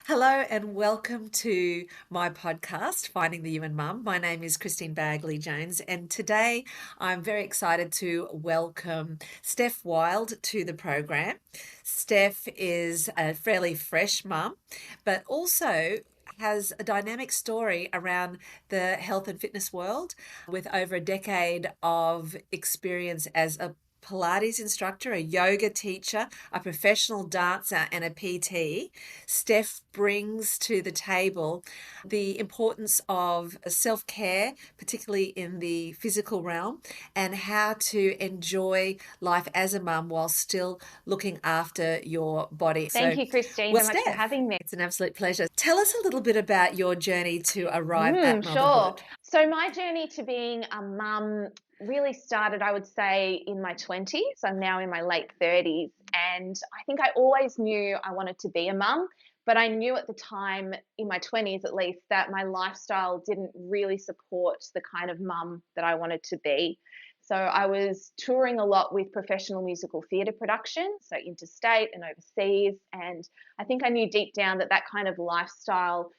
Hello and welcome to my podcast, Finding the Human Mum. My name is Christine Bagley Jones, and today I'm very excited to welcome Stef Wild to the program. Stef is a fairly fresh mum, but also has a dynamic story around the health and fitness world with over a decade of experience as a Pilates instructor, a yoga teacher, a professional dancer, and a PT. Stef brings to the table the importance of self care, particularly in the physical realm, and how to enjoy life as a mum while still looking after your body. Thank you, Christine, so much for Stef, having me. it's an absolute pleasure. Tell us a little bit about your journey to arrive at Sure. motherhood. So my journey to being a mum really started, I would say, in my 20s. I'm now in my late 30s, and I think I always knew I wanted to be a mum, but I knew at the time, in my 20s at least, that my lifestyle didn't really support the kind of mum that I wanted to be. So I was touring a lot with professional musical theatre production, so interstate and overseas, and I think I knew deep down that that kind of lifestyle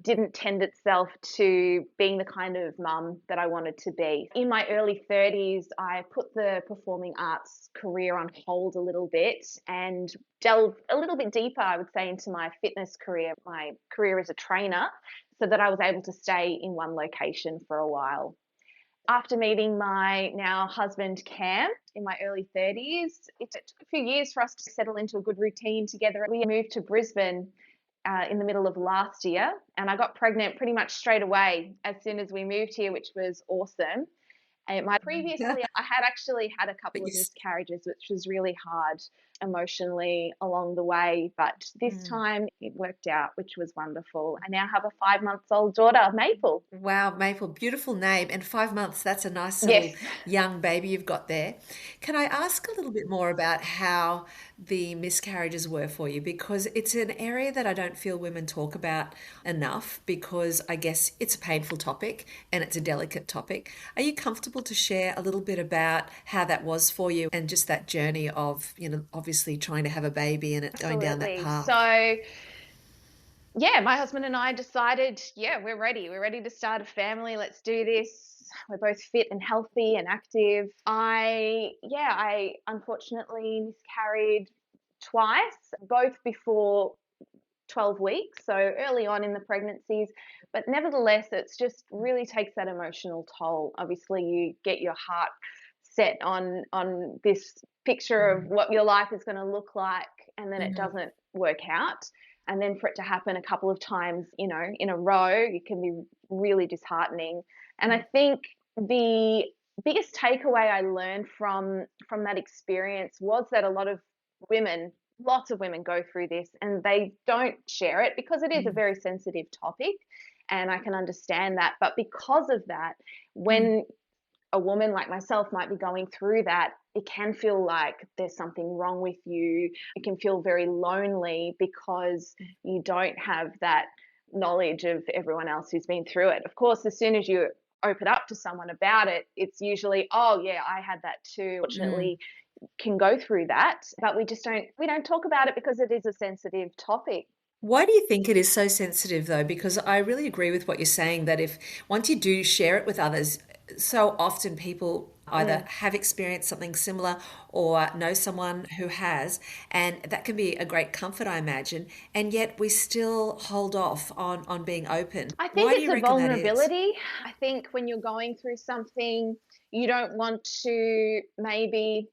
didn't tend itself to being the kind of mum that I wanted to be. In my early 30s, I put the performing arts career on hold a little bit and delved a little bit deeper, I would say, into my fitness career, my career as a trainer, so that I was able to stay in one location for a while. After meeting my now husband, Cam, in my early 30s, it took a few years for us to settle into a good routine together. We moved to Brisbane in the middle of last year, and I got pregnant pretty much straight away as soon as we moved here, which was awesome. And previously, I had actually had a But couple you, of miscarriages, which was really hard emotionally along the way. But this time it worked out, which was wonderful. I now have a 5 month old daughter, Maple. Wow, Maple, beautiful name. And 5 months, that's a nice Yes. little young baby you've got there. Can I ask a little bit more about how the miscarriages were for you? Because it's an area that I don't feel women talk about enough because I guess it's a painful topic and it's a delicate topic. Are you comfortable to share a little bit about how that was for you and just that journey of, obviously trying to have a baby and it going down that Absolutely. path? So, yeah, my husband and I decided, yeah, we're ready. We're ready to start a family. Let's do this. We're both fit and healthy and active. I unfortunately miscarried twice, both before 12 weeks, so early on in the pregnancies. But nevertheless, it's just really takes that emotional toll. Obviously, you get your heart set on this picture of what your life is going to look like, and then it Mhm. doesn't work out. And then for it to happen a couple of times, in a row, it can be really disheartening. And I think the biggest takeaway I learned from that experience was that a lot of women, lots of women go through this and they don't share it because it is a Mm. very sensitive topic, and I can understand that. But because of that, Mm. when a woman like myself might be going through that, it can feel like there's something wrong with you. It can feel very lonely because you don't have that knowledge of everyone else who's been through it. Of course, as soon as you open up to someone about it, it's usually, oh yeah, I had that too. Mm. Fortunately, can go through that, but we don't talk about it because it is a sensitive topic. Why do you think it is so sensitive though? Because I really agree with what you're saying that if once you do share it with others, so often people either Mm. have experienced something similar or know someone who has, and that can be a great comfort, I imagine, and yet we still hold off on being open. I think Why do it's you a reckon that is? vulnerability. I think when you're going through something, you don't want to maybe,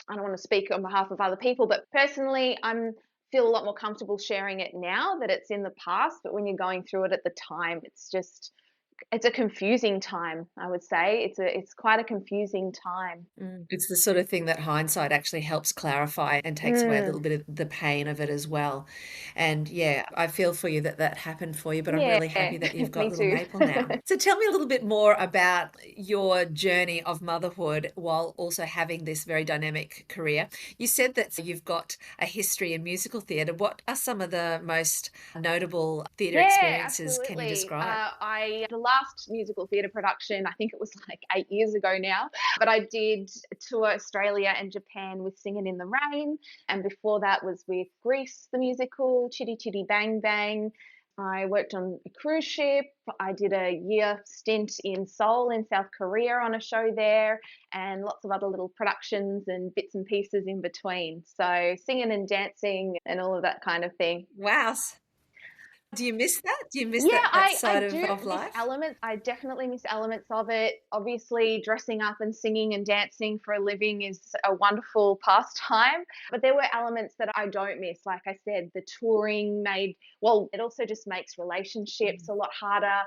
I don't want to speak on behalf of other people, but personally, I'm feel a lot more comfortable sharing it now that it's in the past. But when you're going through it at the time, it's a confusing time, I would say. It's quite a confusing time. It's the sort of thing that hindsight actually helps clarify and takes away a Mm, little bit of the pain of it as well. And yeah, I feel for you that that happened for you, but I'm yeah, really happy that you've got me little too. Maple now. So tell me a little bit more about your journey of motherhood while also having this very dynamic career. You said that you've got a history in musical theatre. What are some of the most notable theatre Yeah, experiences can you absolutely. describe? The last musical theatre production, I think it was like 8 years ago now, but I did tour Australia and Japan with Singing in the Rain. And before that was with Grease, the musical, Chitty Chitty Bang Bang. I worked on a cruise ship. I did a year stint in Seoul in South Korea on a show there, and lots of other little productions and bits and pieces in between. So singing and dancing and all of that kind of thing. Wow. Do you miss that? Do you miss Yeah, that I side do of miss life? elements. I definitely miss elements of it. Obviously, dressing up and singing and dancing for a living is a wonderful pastime, but there were elements that I don't miss. Like I said, the touring made, well, it also just makes relationships a lot harder.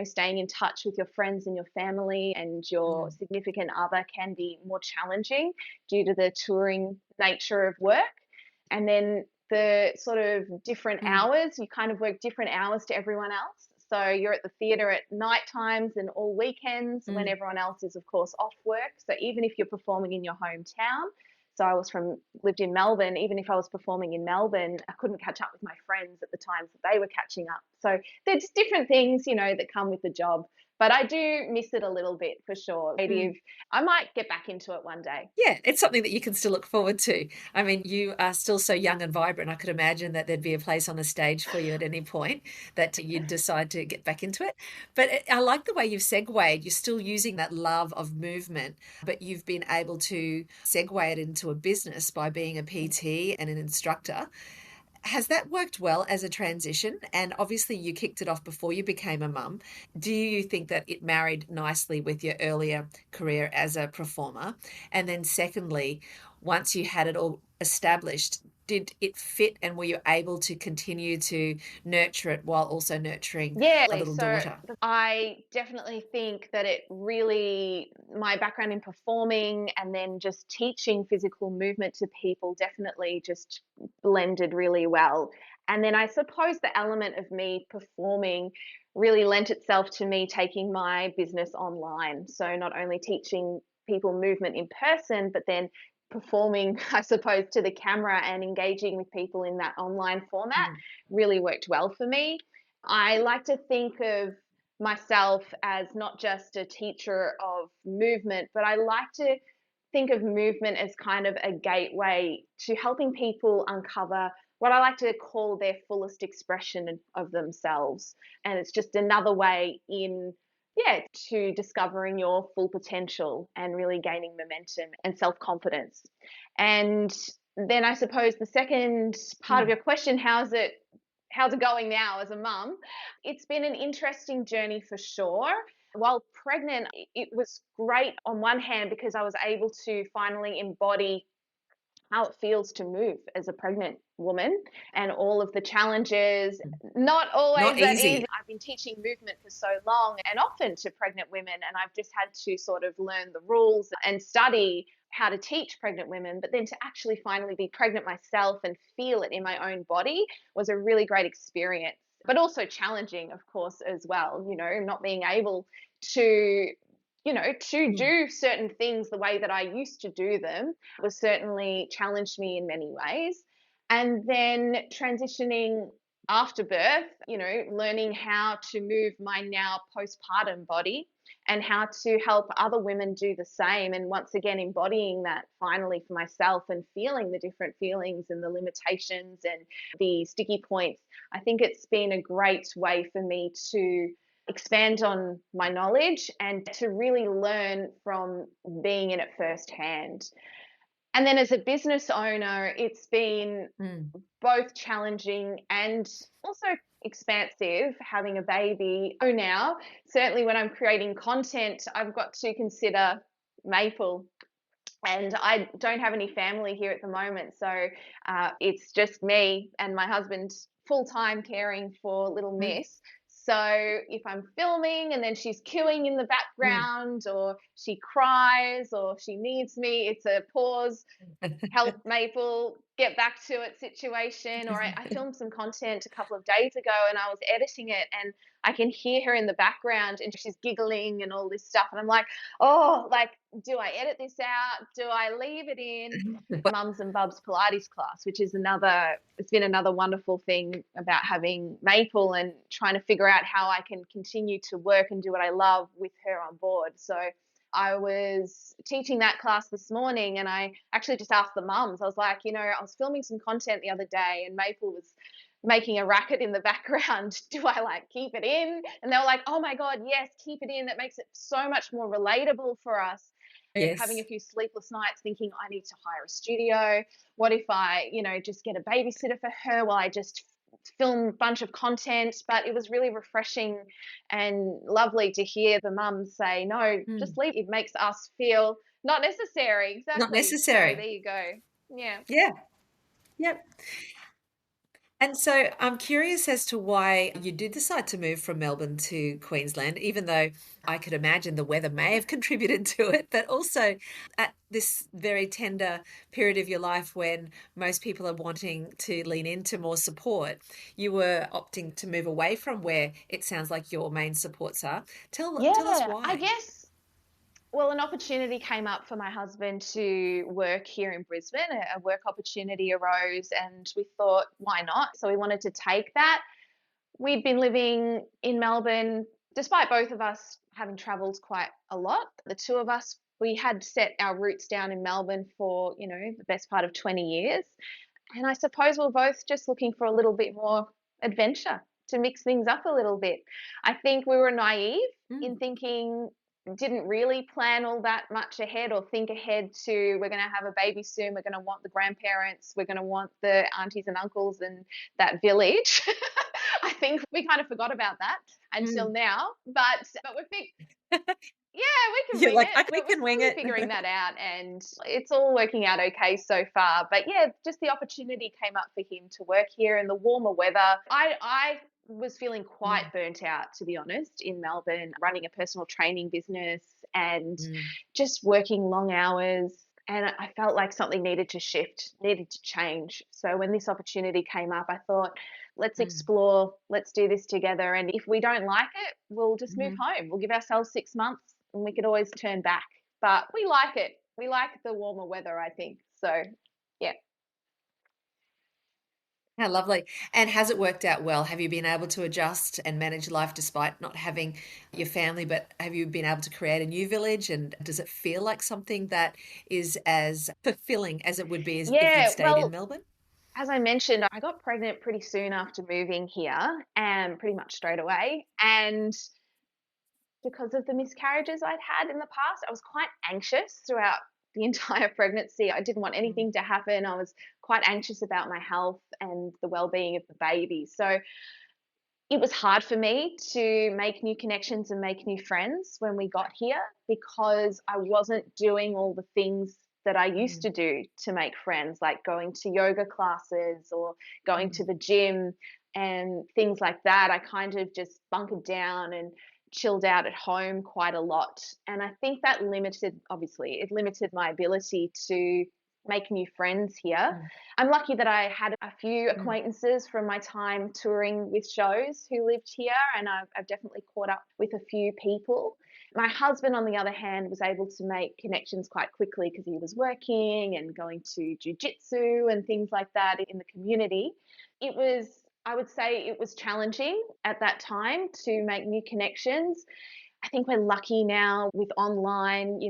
Staying in touch with your friends and your family and your Mm, significant other can be more challenging due to the touring nature of work. And then the sort of different mm, hours, you kind of work different hours to everyone else. So you're at the theatre at night times and all weekends when mm. everyone else is, of course, off work. So even if you're performing in your hometown, so I lived in Melbourne, even if I was performing in Melbourne, I couldn't catch up with my friends at the times that they were catching up. So there's different things, that come with the job. But I do miss it a little bit for sure. Mm. Creative. I might get back into it one day. Yeah, it's something that you can still look forward to. I mean, you are still so young and vibrant. I could imagine that there'd be a place on the stage for you at any point that you'd decide to get back into it. But I like the way you've segued. You're still using that love of movement, but you've been able to segue it into a business by being a PT and an instructor. Has that worked well as a transition? And obviously, you kicked it off before you became a mum. Do you think that it married nicely with your earlier career as a performer? And then, secondly, once you had it all established, did it fit and were you able to continue to nurture it while also nurturing Yeah, a little so daughter? I definitely think that my background in performing and then just teaching physical movement to people definitely just blended really well. And then I suppose the element of me performing really lent itself to me taking my business online. So not only teaching people movement in person, but then performing, I suppose, to the camera and engaging with people in that online format Mm, really worked well for me. I like to think of myself as not just a teacher of movement, but I like to think of movement as kind of a gateway to helping people uncover what I like to call their fullest expression of themselves. And it's just another way yeah, to discovering your full potential and really gaining momentum and self confidence. And then I suppose the second part of mm. your question, how's it going now as a mum? It's been an interesting journey for sure. While pregnant, it was great on one hand because I was able to finally embody how it feels to move as a pregnant woman and all of the challenges. Not Not always that easy. easy. I've been teaching movement for so long and often to pregnant women, and I've just had to sort of learn the rules and study how to teach pregnant women. But then to actually finally be pregnant myself and feel it in my own body was a really great experience. But also challenging, of course, as well, not being able to to Mm, do certain things the way that I used to do them was certainly challenged me in many ways. And then transitioning after birth, learning how to move my now postpartum body and how to help other women do the same. And once again, embodying that finally for myself and feeling the different feelings and the limitations and the sticky points. I think it's been a great way for me to expand on my knowledge and to really learn from being in it firsthand. And then as a business owner, it's been mm. both challenging and also expansive having a baby. Oh, now, certainly when I'm creating content, I've got to consider Maple. And I don't have any family here at the moment. So it's just me and my husband full time caring for little Mm, Miss. So if I'm filming and then she's cooing in the mm. background or she cries or she needs me, it's a pause, help Maple, get back to it situation. Or I filmed some content a couple of days ago and I was editing it, and I can hear her in the background and she's giggling and all this stuff. And I'm like, oh, like, do I edit this out? Do I leave it in? Mums and Bubs Pilates class, which is it's been another wonderful thing about having Maple and trying to figure out how I can continue to work and do what I love with her on board. So I was teaching that class this morning and I actually just asked the mums. I was like, I was filming some content the other day and Maple was making a racket in the background. Do I like keep it in? And they were like, oh my God, yes, keep it in. That makes it so much more relatable for us. Having a Yes. few sleepless nights thinking I need to hire a studio. What if I, just get a babysitter for her while I just film a bunch of content? But it was really refreshing and lovely to hear the mums say, no, Mm. just leave. It makes us feel not necessary. Not Exactly. So there necessary. you go. Yeah. Yeah. Yep. And so I'm curious as to why you did decide to move from Melbourne to Queensland, even though I could imagine the weather may have contributed to it, but also at this very tender period of your life when most people are wanting to lean into more support, you were opting to move away from where it sounds like your main supports are. Tell us Yeah, I why. guess. Well, an opportunity came up for my husband to work here in Brisbane. A work opportunity arose, and we thought, why not? So we wanted to take that. We'd been living in Melbourne, despite both of us having travelled quite a lot. The two of us, we had set our roots down in Melbourne for, the best part of 20 years. And I suppose we're both just looking for a little bit more adventure to mix things up a little bit. I think we were naive in Mm, thinking, didn't really plan all that much ahead or think ahead to we're going to have a baby soon, we're going to want the grandparents, we're going to want the aunties and uncles and that village. I think we kind of forgot about that until mm. now, but yeah, we can You're wing like, it, I but we're can wing slowly it. figuring that out, and it's all working out okay so far. But yeah, just the opportunity came up for him to work here in the warmer weather. I was feeling quite Mm, burnt out, to be honest, in Melbourne, running a personal training business and mm, just working long hours. And I felt like something needed to shift, needed to change. So when this opportunity came up, I thought, let's mm, explore, let's do this together. And if we don't like it, we'll just move mhm. home. We'll give ourselves 6 months and we could always turn back. But we like it. We like the warmer weather, I think. So, yeah. How lovely. And has it worked out well? Have you been able to adjust and manage life despite not having your family, but have you been able to create a new village? And does it feel like something that is as fulfilling as it would be as if you'd Yeah. stayed in Well, Melbourne? as I mentioned, I got pregnant pretty soon after moving here and pretty much straight away. And because of the miscarriages I'd had in the past, I was quite anxious throughout the entire pregnancy. I didn't want Mm, anything to happen. I was quite anxious about my health and the well-being of the baby. So it was hard for me to make new connections and make new friends when we got here because I wasn't doing all the things that I used mm, to do to make friends, like going to yoga classes or going to mm, the gym and things like that. I kind of just bunkered down and chilled out at home quite a lot. And I think that obviously, it limited my ability to make new friends here. mm, I'm lucky that I had a few mm, acquaintances from my time touring with shows who lived here, and I've definitely caught up with a few people. My husband, on the other hand, was able to make connections quite quickly because he was working and going to jujitsu and things like that in the community. I would say, it was challenging at that time to make new connections. I think we're lucky now with online,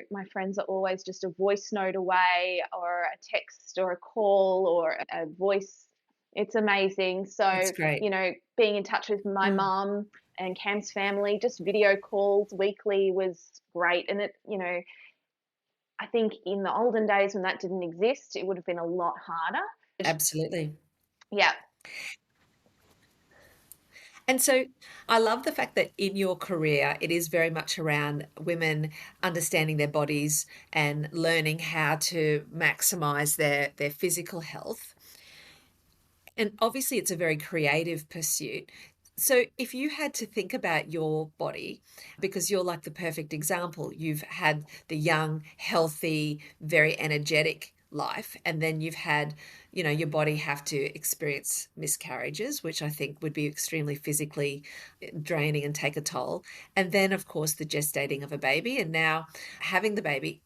my friends are always just a voice note away or a text or a call or a voice. It's amazing. that's So, great. being in touch with my Mm, mum and Cam's family, just video calls weekly was great. And I think in the olden days when that didn't exist, it would have been a lot harder. absolutely. Yeah. And so I love the fact that in your career, it is very much around women understanding their bodies and learning how to maximize their physical health. And obviously, it's a very creative pursuit. So, if you had to think about your body, because you're like the perfect example, you've had the young, healthy, very energetic life, and then you've had, your body have to experience miscarriages, which I think would be extremely physically draining and take a toll. And then, of course, the gestating of a baby, and now having the baby.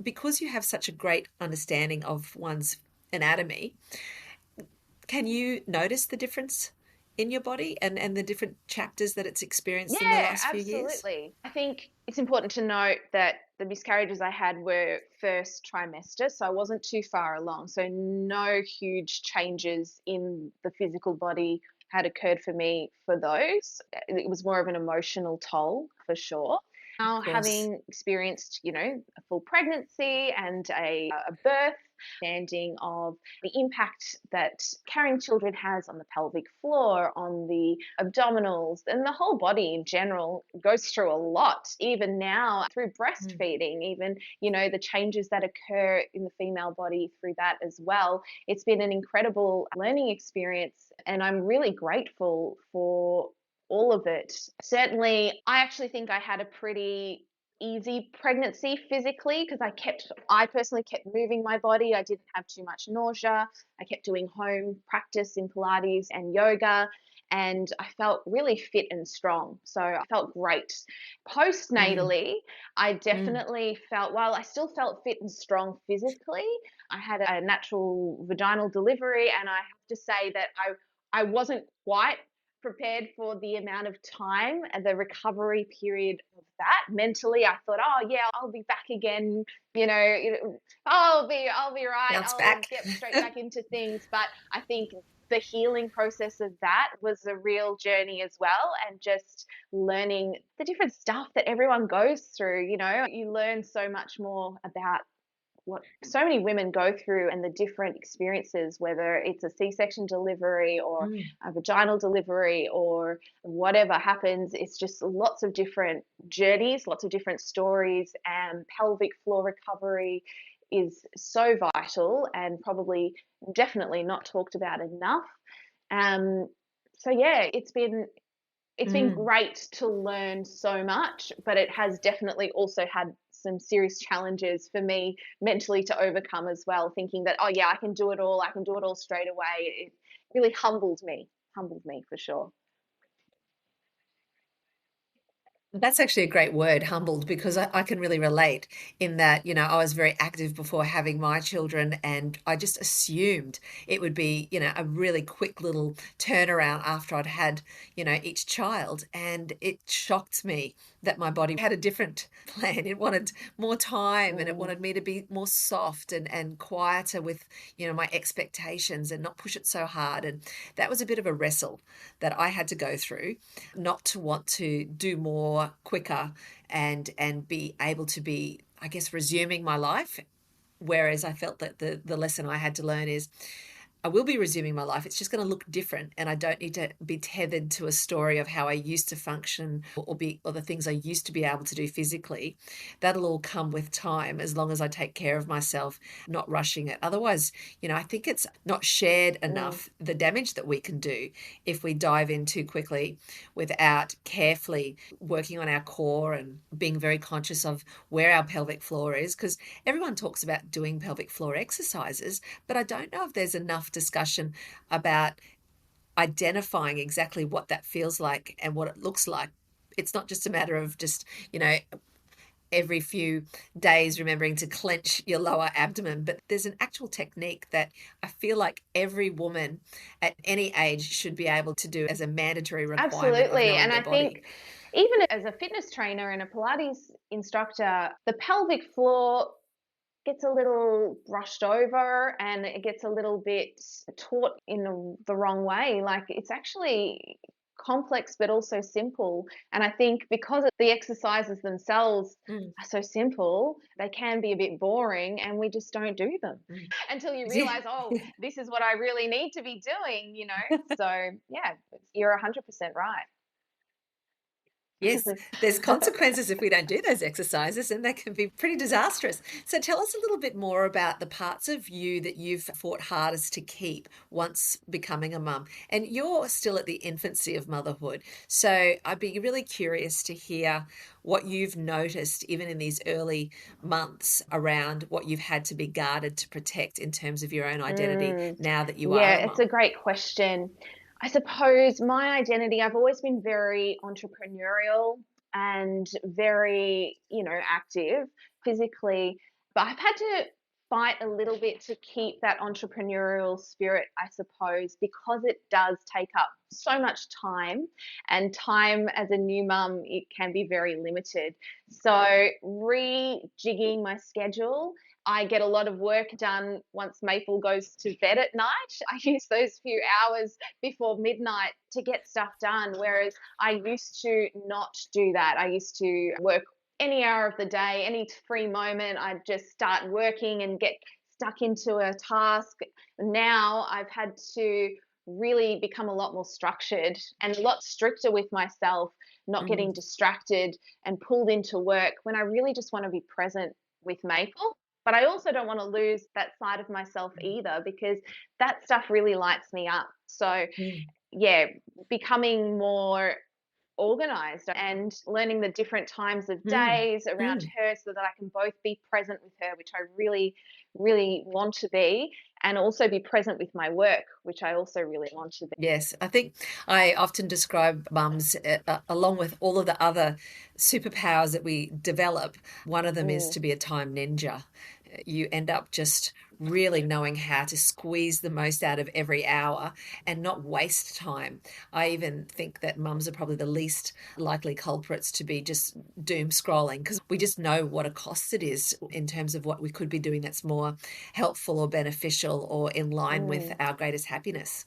Because you have such a great understanding of one's anatomy, can you notice the difference in your body and the different chapters that it's experienced in the Yeah, last few years? absolutely. I think it's important to note that the miscarriages I had were first trimester, so I wasn't too far along. So no huge changes in the physical body had occurred for me for those. It was more of an emotional toll for sure. Of Now, course. having experienced, a full pregnancy and a birth, understanding of the impact that carrying children has on the pelvic floor, on the abdominals, and the whole body in general goes through a lot, even now through Mm. breastfeeding, even, the changes that occur in the female body through that as well. It's been an incredible learning experience, and I'm really grateful for all of it. Certainly, I actually think I had a pretty easy pregnancy physically because I personally kept moving my body. I didn't have too much nausea. I kept doing home practice in Pilates and yoga, and I felt really fit and strong. So I felt great. Mm. Postnatally, I Mm. definitely felt, well, I still felt fit and strong physically. I had a natural vaginal delivery, and I have to say that I wasn't quite prepared for the amount of time and the recovery period of that. Mentally, I thought, oh yeah, I'll be back again. I'll be right. Bounce I'll back. get straight back into things. But I think the healing process of that was a real journey as well, and just learning the different stuff that everyone goes through. You learn so much more about what so many women go through and the different experiences, whether it's a C-section delivery or Mm. a vaginal delivery or whatever happens. It's just lots of different journeys, lots of different stories, and pelvic floor recovery is so vital and probably definitely not talked about enough. Um, so yeah, it's been Mm. great to learn so much, but it has definitely also had some serious challenges for me mentally to overcome as well, thinking that, oh, yeah, I can do it all straight away. It really humbled me for sure. That's actually a great word, humbled, because I can really relate in that, I was very active before having my children, and I just assumed it would be, a really quick little turnaround after I'd had, each child. And it shocked me that my body had a different plan. It wanted more time, and it Mm, wanted me to be more soft and quieter with, my expectations and not push it so hard. And that was a bit of a wrestle that I had to go through, not to want to do more quicker and be able to be, I guess, resuming my life. Whereas I felt that the lesson I had to learn is I will be resuming my life. It's just going to look different, and I don't need to be tethered to a story of how I used to function or the things I used to be able to do physically. That'll all come with time as long as I take care of myself, not rushing it. Otherwise, I think it's not shared mm, enough the damage that we can do if we dive in too quickly without carefully working on our core and being very conscious of where our pelvic floor is, because everyone talks about doing pelvic floor exercises, but I don't know if there's enough discussion about identifying exactly what that feels like and what it looks like. It's not just a matter of just, every few days remembering to clench your lower abdomen, but there's an actual technique that I feel like every woman at any age should be able to do as a mandatory requirement of absolutely. knowing And their I think body. even as a fitness trainer and a Pilates instructor, the pelvic floor gets a little brushed over and it gets a little bit taught in the wrong way. Like it's actually complex but also simple. And I think because the exercises themselves Mm, are so simple, they can be a bit boring and we just don't do them mm. until you Yeah. realize, oh, this is what I really need to be doing. So, yeah, you're 100% right. Yes, there's consequences if we don't do those exercises, and that can be pretty disastrous. So tell us a little bit more about the parts of you that you've fought hardest to keep once becoming a mum. And you're still at the infancy of motherhood. So I'd be really curious to hear what you've noticed, even in these early months, around what you've had to be guarded to protect in terms of your own identity Mm, now that you are yeah, a it's a mum. great question. I suppose my identity, I've always been very entrepreneurial and very, active physically, but I've had to fight a little bit to keep that entrepreneurial spirit, I suppose, because it does take up so much time, and time as a new mum, it can be very limited. So, rejigging my schedule, I get a lot of work done once Maple goes to bed at night. I use those few hours before midnight to get stuff done, whereas I used to not do that. I used to work any hour of the day, any free moment, I'd just start working and get stuck into a task. Now I've had to really become a lot more structured and a lot stricter with myself, not getting Mm, distracted and pulled into work when I really just want to be present with Maple. But I also don't want to lose that side of myself either, because that stuff really lights me up. So, mm, yeah, becoming more organized and learning the different times of mm, days around mm. her so that I can both be present with her, which I really, really want to be, and also be present with my work, which I also really want to be. Yes, I think I often describe mums, along with all of the other superpowers that we develop. One of them is Mm, to be a time ninja. You end up just really knowing how to squeeze the most out of every hour and not waste time. I even think that mums are probably the least likely culprits to be just doom scrolling, because we just know what a cost it is in terms of what we could be doing that's more helpful or beneficial or in line with mm, our greatest happiness.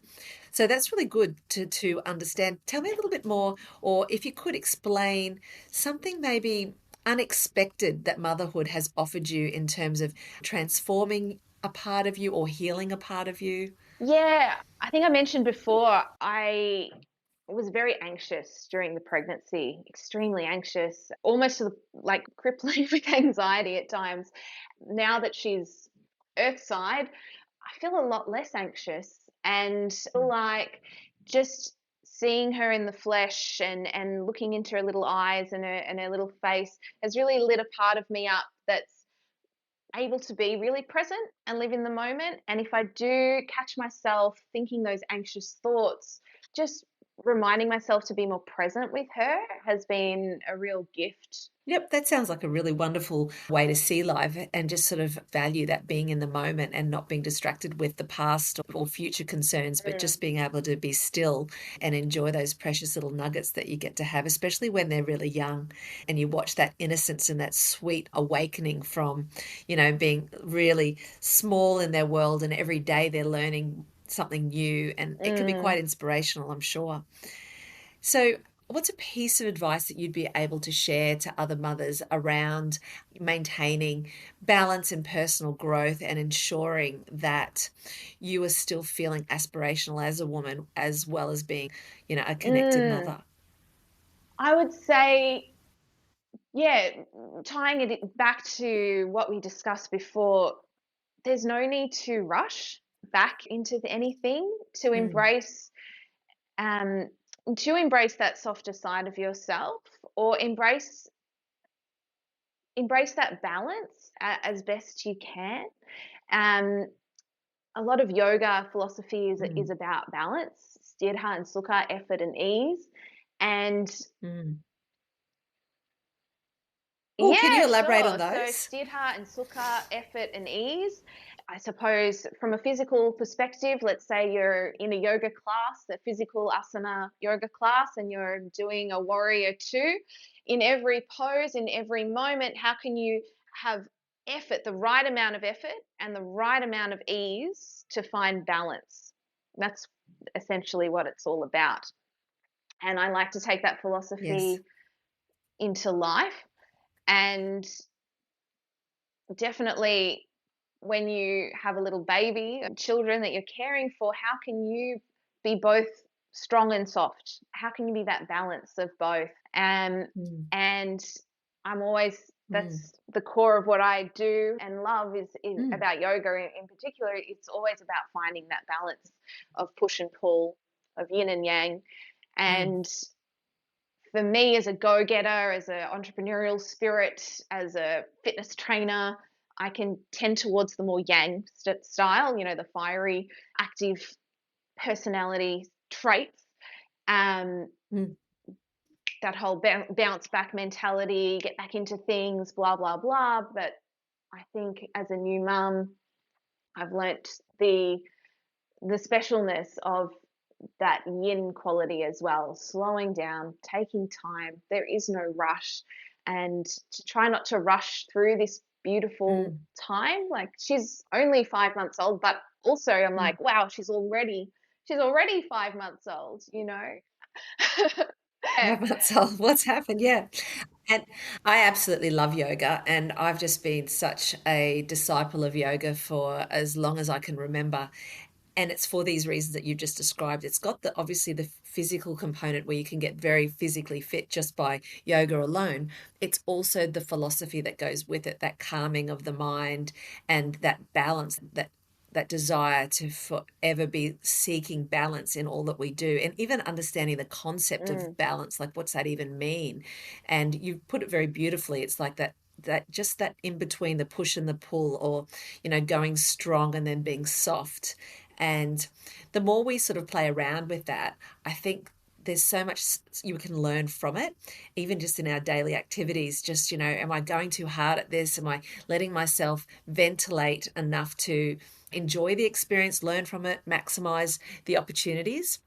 So that's really good to understand. Tell me a little bit more, or if you could explain something maybe unexpected that motherhood has offered you in terms of transforming a part of you or healing a part of you. yeah, I think I mentioned before, I was very anxious during the pregnancy, extremely anxious, almost to like crippling with anxiety at times. Now that she's earthside, I feel a lot less anxious and feel Mm. like just seeing her in the flesh and looking into her little eyes and her little face has really lit a part of me up that's able to be really present and live in the moment. And if I do catch myself thinking those anxious thoughts, just reminding myself to be more present with her has been a real gift. Yep, that sounds like a really wonderful way to see life and just sort of value that being in the moment and not being distracted with the past or future concerns, but Mm, just being able to be still and enjoy those precious little nuggets that you get to have, especially when they're really young and you watch that innocence and that sweet awakening from, being really small in their world, and every day they're learning something new, and it can be mm, quite inspirational, I'm sure. So, what's a piece of advice that you'd be able to share to other mothers around maintaining balance and personal growth and ensuring that you are still feeling aspirational as a woman as well as being, a connected mm. mother? I would say, yeah, tying it back to what we discussed before, there's no need to rush back into anything to Mm, um, embrace that softer side of yourself, or embrace that balance as best you can. Um, a lot of yoga philosophy is mm, about balance, sthira and sukha, effort and ease. And mm. Oh, can you yeah, elaborate on sure. So those? sthira and sukha, effort and ease. I suppose from a physical perspective, let's say you're in a yoga class, a physical asana yoga class, and you're doing a warrior two. In every pose, in every moment, how can you have effort, the right amount of effort and the right amount of ease to find balance? That's essentially what it's all about. And I like to take that Yes. philosophy into life, and definitely when you have a little baby, children that you're caring for, how can you be both strong and soft. How can you be that balance of both? Mm, And I'm always mm, that's the core of what I do and love is mm, about yoga in particular. It's always about finding that balance of push and pull, of yin and yang. mm, And for me, as a go-getter, as an entrepreneurial spirit, as a fitness trainer, I can tend towards the more yang style, the fiery, active personality traits. Um, mm, that whole bounce back mentality, get back into things, blah blah blah. But I think as a new mum, I've learnt the specialness of that yin quality as well, slowing down, taking time. There is no rush, and to try not to rush through this beautiful mm, time. Like, she's only 5 months old, but also I'm mm. like, wow, she's already 5 months old, you know. Yeah. 5 months old. What's happened? Yeah. And I absolutely love yoga, and I've just been such a disciple of yoga for as long as I can remember. And it's for these reasons that you've just described. It's got the obviously the physical component where you can get very physically fit just by yoga alone. It's also the philosophy that goes with it, that calming of the mind and that balance, that desire to forever be seeking balance in all that we do, and even understanding the concept of Mm, balance, like what's that even mean? And you put it very beautifully. It's like that just that in between, the push and the pull, or going strong and then being soft. And the more we sort of play around with that, I think there's so much you can learn from it, even just in our daily activities. Just, am I going too hard at this? Am I letting myself ventilate enough to enjoy the experience, learn from it, maximize the opportunities?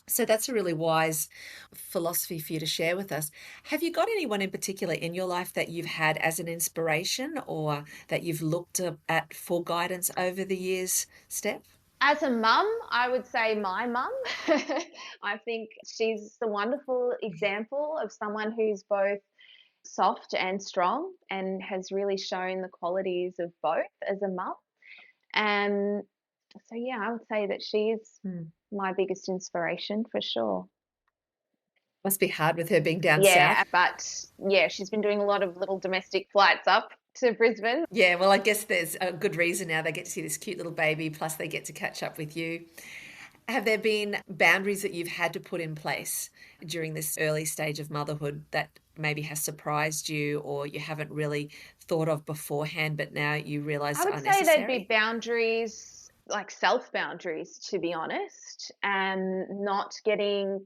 So that's a really wise philosophy for you to share with us. Have you got anyone in particular in your life that you've had as an inspiration, or that you've looked at for guidance over the years, Steph? as a mum, I would say my mum. I think she's the wonderful example of someone who's both soft and strong and has really shown the qualities of both as a mum. And so, yeah, I would say that she's Hmm. my biggest inspiration for sure. Must be hard with her being down Yeah, south. but yeah, she's been doing a lot of little domestic flights up to Brisbane. Yeah, well, I guess there's a good reason now. They get to see this cute little baby, plus they get to catch up with you. Have there been boundaries that you've had to put in place during this early stage of motherhood that maybe has surprised you, or you haven't really thought of beforehand, but now you I realize would are say there'd be necessary? boundaries, like self boundaries, to be honest, and not getting,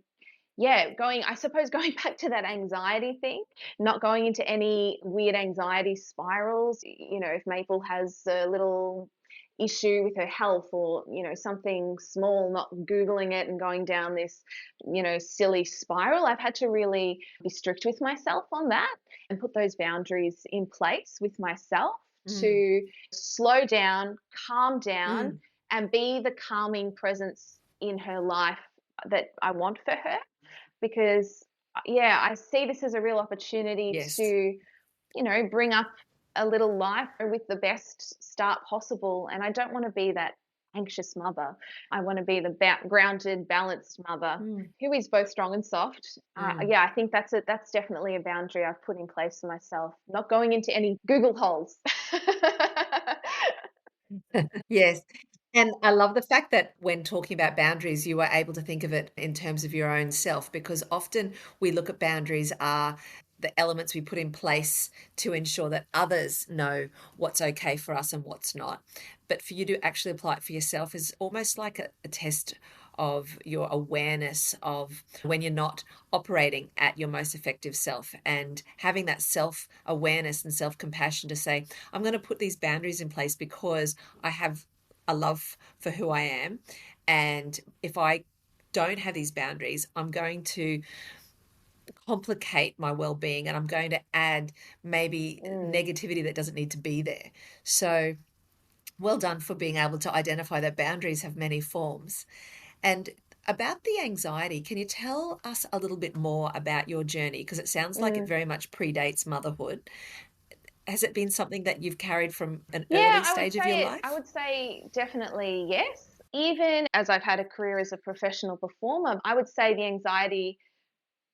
yeah, I suppose going back to that anxiety thing, not going into any weird anxiety spirals. If Maple has a little issue with her health, or, something small, not Googling it and going down this, silly spiral. I've had to really be strict with myself on that and put those boundaries in place with myself Mm, to slow down, calm down, mm, and be the calming presence in her life that I want for her. Because, yeah, I see this as a real opportunity yes. to, bring up a little life with the best start possible. And I don't want to be that anxious mother. I want to be the grounded, balanced mother Mm, who is both strong and soft. mm. Yeah, I think that's definitely a boundary I've put in place for myself. Not going into any Google holes. Yes. And I love the fact that when talking about boundaries, you were able to think of it in terms of your own self, because often we look at boundaries are the elements we put in place to ensure that others know what's okay for us and what's not. But for you to actually apply it for yourself is almost like a test of your awareness of when you're not operating at your most effective self, and having that self awareness and self compassion to say, I'm going to put these boundaries in place because I have a love for who I am. And if I don't have these boundaries, I'm going to complicate my well being, and I'm going to add maybe Mm, negativity that doesn't need to be there. So, well done for being able to identify that boundaries have many forms. And about the anxiety, can you tell us a little bit more about your journey? Because it sounds like it mm. very much predates motherhood. Has it been something that you've carried from an Yeah, early stage of your I life? would say definitely yes. even as I've had a career as a professional performer, I would say the anxiety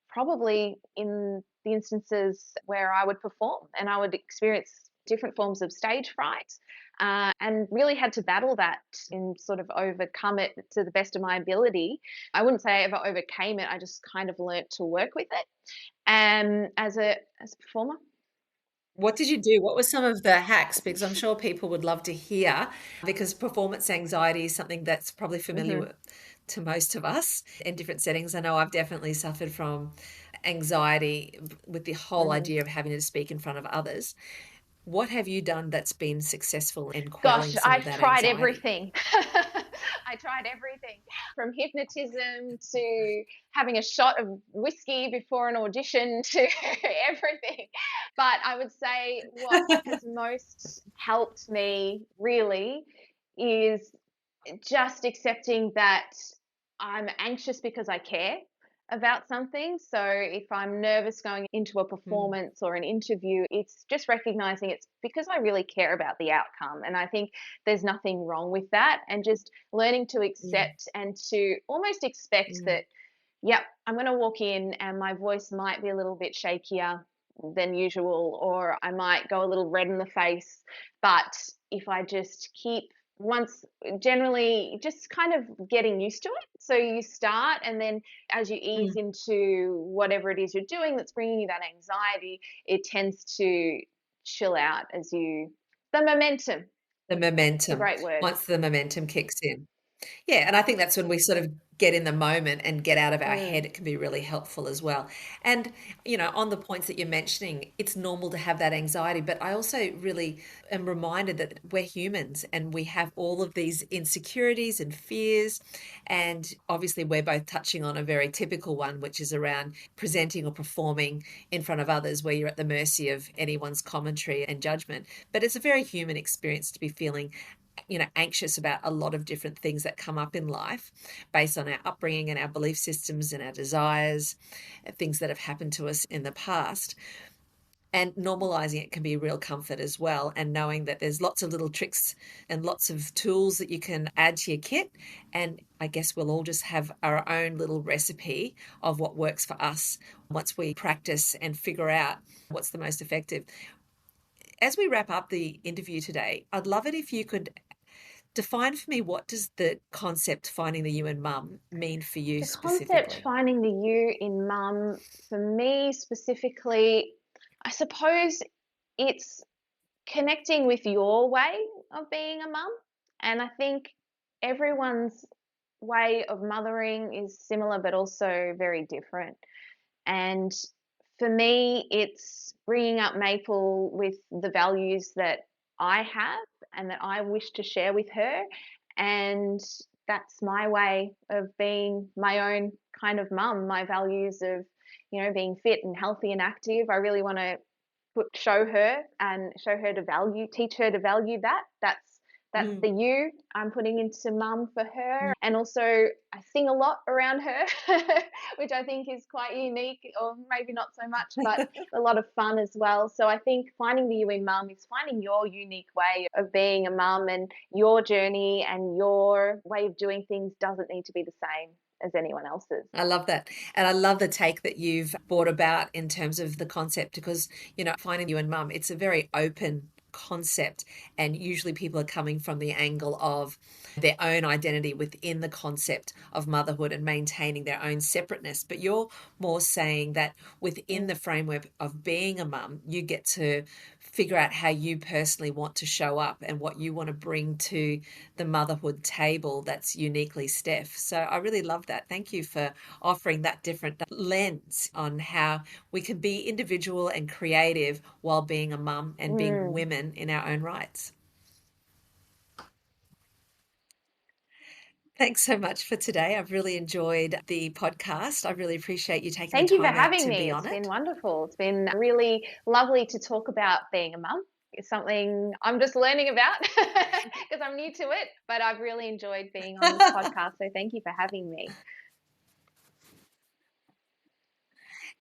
probably in the instances where I would perform and I would experience different forms of stage fright, and really had to battle that and sort of overcome it to the best of my ability. I wouldn't say I ever overcame it. I just kind of learnt to work with it. And as a performer, What did you do? What were some of the hacks? Because I'm sure people would love to hear, because performance anxiety is something that's probably hmm to most of us in different settings. I know I've definitely suffered from anxiety with the whole hmm idea of having to speak in front of others. What have you done that's been successful in quelling gosh, some of I've that tried anxiety? everything. I tried everything from hypnotism to having a shot of whiskey before an audition to everything. But I would say what has most helped me really is just accepting that I'm anxious because I care about something. So if I'm nervous going into a Mm, performance or an interview, it's just recognizing it's because I really care about the outcome. And I think there's nothing wrong with that. And just learning to mm, accept and to almost expect mm, that, yep, I'm going to walk in and my voice might be a little bit shakier than usual, or I might go a little red in the face. But if I just keep once generally just kind of getting used to it. So you start, and then as you ease mm. into whatever it is you're doing that's bringing you that anxiety, it tends to chill out as you, the momentum, The it's a momentum, great word. once the momentum kicks in. Yeah, and I think that's when we sort of get in the moment and get out of our Mm, head. It can be really helpful as well. And, on the points that you're mentioning, it's normal to have that anxiety, but I also really am reminded that we're humans and we have all of these insecurities and fears. And obviously, we're both touching on a very typical one, which is around presenting or performing in front of others, where you're at the mercy of anyone's commentary and judgment. But it's a very human experience to be feeling anxious about a lot of different things that come up in life based on our upbringing and our belief systems and our desires, and things that have happened to us in the past. And normalizing it can be a real comfort as well. And knowing that there's lots of little tricks and lots of tools that you can add to your kit. And I guess we'll all just have our own little recipe of what works for us once we practice and figure out what's the most effective. As we wrap up the interview today, I'd love it if you could define for me, what does the concept finding the you in mum mean for you the concept specifically? finding the you in mum, for me specifically, I suppose it's connecting with your way of being a mum. And I think everyone's way of mothering is similar but also very different. And for me, it's bringing up Maple with the values that I have and that I wish to share with her. And that's my way of being my own kind of mum, my values of, being fit and healthy and active. I really want to show her and show her to value, teach her to value that. That's Mm, the you I'm putting into mum for her. mm. And also I sing a lot around her, which I think is quite unique, or maybe not so much, but a lot of fun as well. So I think finding the you in mum is finding your unique way of being a mum, and your journey and your way of doing things doesn't need to be the same as anyone else's. I love that. And I love the take that you've brought about in terms of the concept, because, finding you and mum, it's a very open concept. And usually people are coming from the angle of their own identity within the concept of motherhood and maintaining their own separateness. But you're more saying that within Mm. the framework of being a mum, you get to figure out how you personally want to show up and what you want to bring to the motherhood table that's uniquely Steph. So I really love that. Thank you for offering that different lens on how we can be individual and creative while being a mum and being Mm. women in our own rights. Thanks so much for today. I've really enjoyed the podcast. I really appreciate you taking the Thank you for time out having to me. be It's on been it. wonderful. It's been really lovely to talk about being a mum. It's something I'm just learning about because I'm new to it, but I've really enjoyed being on this podcast. So thank you for having me.